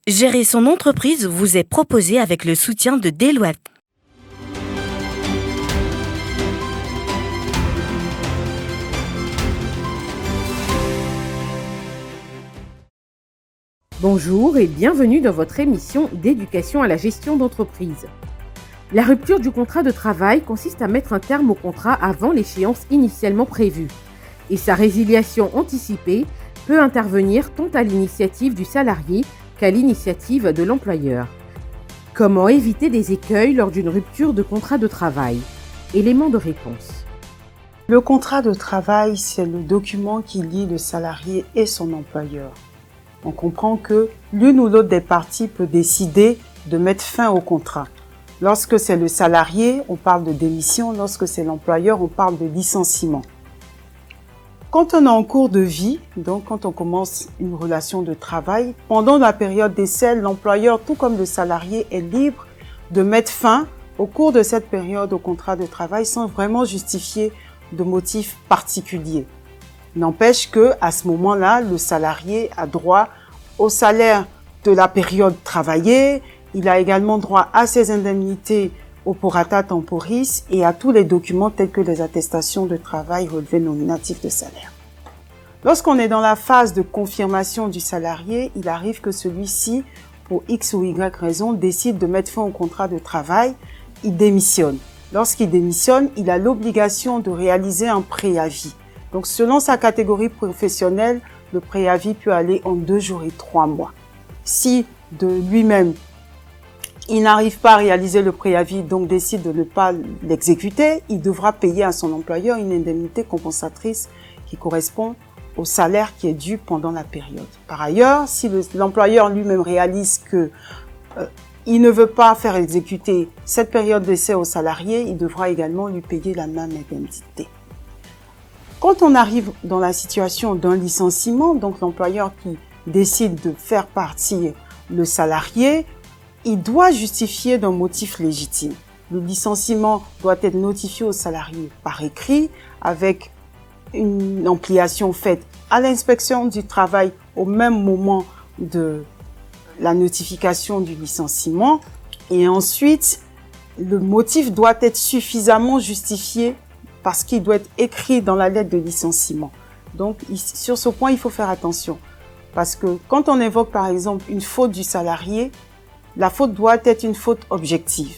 Gérer son entreprise vous est proposé avec le soutien de Deloitte. Bonjour et bienvenue dans votre émission d'éducation à la gestion d'entreprise. La rupture du contrat de travail consiste à mettre un terme au contrat avant l'échéance initialement prévue. Et sa résiliation anticipée peut intervenir tant à l'initiative du salarié qu'à l'initiative de l'employeur. Comment éviter des écueils lors d'une rupture de contrat de travail? Élément de réponse. Le contrat de travail, c'est le document qui lie le salarié et son employeur. On comprend que l'une ou l'autre des parties peut décider de mettre fin au contrat. Lorsque c'est le salarié, on parle de démission. Lorsque c'est l'employeur, on parle de licenciement. Quand on est en cours de vie, donc quand on commence une relation de travail, pendant la période d'essai, l'employeur, tout comme le salarié, est libre de mettre fin au cours de cette période au contrat de travail sans vraiment justifier de motifs particuliers. N'empêche que, à ce moment-là, le salarié a droit au salaire de la période travaillée. Il a également droit à ses indemnités au prorata temporis et à tous les documents tels que les attestations de travail, relevés nominatifs de salaire. Lorsqu'on est dans la phase de confirmation du salarié, il arrive que celui-ci, pour X ou Y raison, décide de mettre fin au contrat de travail. Il démissionne. Lorsqu'il démissionne, il a l'obligation de réaliser un préavis. Donc, selon sa catégorie professionnelle, le préavis peut aller en 2 jours et 3 mois. Si de lui-même, il n'arrive pas à réaliser le préavis, donc décide de ne pas l'exécuter, il devra payer à son employeur une indemnité compensatrice qui correspond au salaire qui est dû pendant la période. Par ailleurs, si l'employeur lui-même réalise que il ne veut pas faire exécuter cette période d'essai au salarié, il devra également lui payer la même indemnité. Quand on arrive dans la situation d'un licenciement, donc l'employeur qui décide de faire partir le salarié, il doit justifier d'un motif légitime. Le licenciement doit être notifié au salarié par écrit avec une ampliation faite à l'inspection du travail au même moment de la notification du licenciement. Et ensuite, le motif doit être suffisamment justifié parce qu'il doit être écrit dans la lettre de licenciement. Donc, sur ce point, il faut faire attention. Parce que quand on évoque, par exemple, une faute du salarié, la faute doit être une faute objective.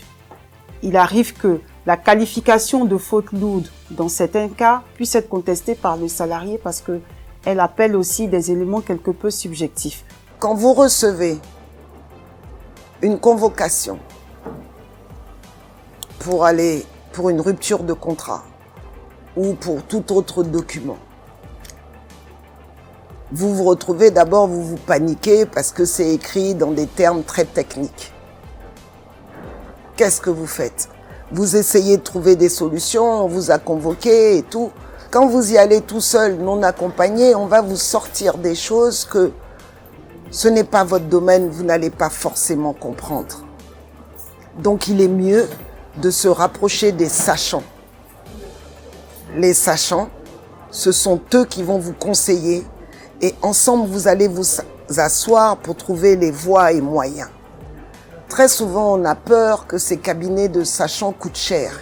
Il arrive que la qualification de faute lourde, dans certains cas, puisse être contestée par le salarié parce qu'elle appelle aussi des éléments quelque peu subjectifs. Quand vous recevez une convocation pour aller pour une rupture de contrat ou pour tout autre document, vous vous retrouvez d'abord, vous paniquez parce que c'est écrit dans des termes très techniques. Qu'est-ce que vous faites? Vous essayez de trouver des solutions, on vous a convoqué et tout. Quand vous y allez tout seul, non accompagné, on va vous sortir des choses que ce n'est pas votre domaine, vous n'allez pas forcément comprendre. Donc il est mieux de se rapprocher des sachants. Les sachants, ce sont eux qui vont vous conseiller et ensemble vous allez vous asseoir pour trouver les voies et moyens. Très souvent, on a peur que ces cabinets de sachants coûtent cher.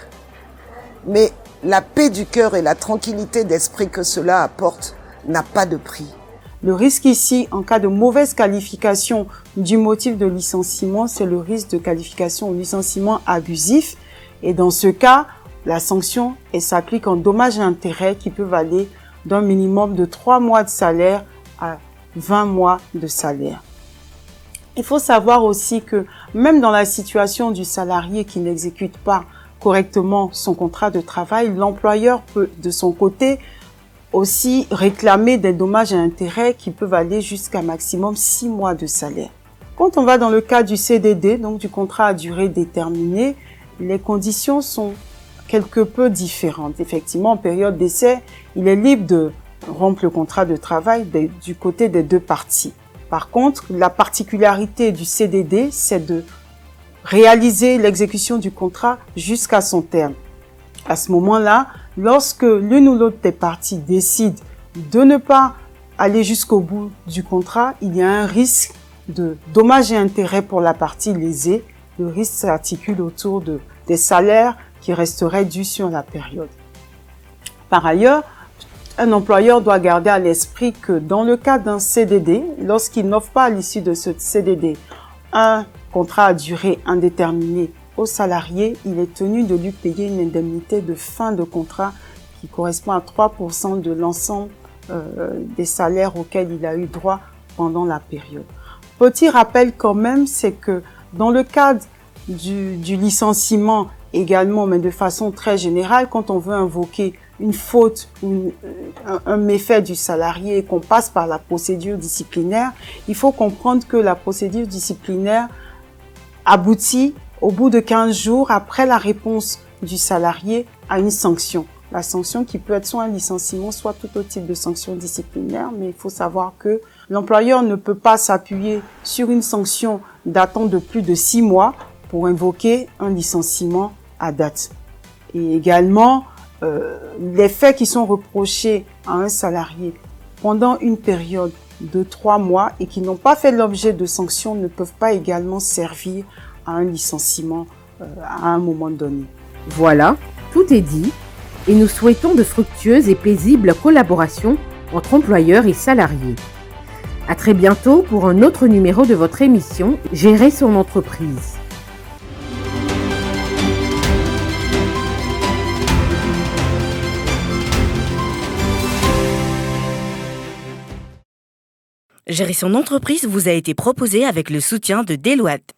Mais la paix du cœur et la tranquillité d'esprit que cela apporte n'a pas de prix. Le risque ici, en cas de mauvaise qualification du motif de licenciement, c'est le risque de qualification au licenciement abusif. Et dans ce cas, la sanction s'applique en dommages et intérêts qui peuvent aller d'un minimum de 3 mois de salaire à 20 mois de salaire. Il faut savoir aussi que même dans la situation du salarié qui n'exécute pas correctement son contrat de travail, l'employeur peut de son côté aussi réclamer des dommages et intérêts qui peuvent aller jusqu'à maximum 6 mois de salaire. Quand on va dans le cas du CDD, donc du contrat à durée déterminée, les conditions sont quelque peu différentes. Effectivement, en période d'essai, il est libre de rompre le contrat de travail du côté des 2 parties. Par contre, la particularité du CDD, c'est de réaliser l'exécution du contrat jusqu'à son terme. À ce moment-là, lorsque l'une ou l'autre des parties décide de ne pas aller jusqu'au bout du contrat, il y a un risque de dommages et intérêts pour la partie lésée, le risque s'articule autour des salaires qui resteraient dus sur la période. Par ailleurs, un employeur doit garder à l'esprit que dans le cas d'un CDD, lorsqu'il n'offre pas à l'issue de ce CDD un contrat à durée indéterminée au salarié, il est tenu de lui payer une indemnité de fin de contrat qui correspond à 3% de l'ensemble des salaires auxquels il a eu droit pendant la période. Petit rappel quand même, c'est que dans le cadre du licenciement également, mais de façon très générale, quand on veut invoquer une faute, un méfait du salarié et qu'on passe par la procédure disciplinaire, il faut comprendre que la procédure disciplinaire aboutit au bout de 15 jours après la réponse du salarié à une sanction. La sanction qui peut être soit un licenciement, soit tout autre type de sanction disciplinaire, mais il faut savoir que l'employeur ne peut pas s'appuyer sur une sanction datant de plus de 6 mois pour invoquer un licenciement à date. Et également, les faits qui sont reprochés à un salarié pendant une période de 3 mois et qui n'ont pas fait l'objet de sanctions ne peuvent pas également servir à un licenciement à un moment donné. Voilà, tout est dit et nous souhaitons de fructueuses et paisibles collaborations entre employeurs et salariés. À très bientôt pour un autre numéro de votre émission Gérer son entreprise. Gérer son entreprise vous a été proposé avec le soutien de Deloitte.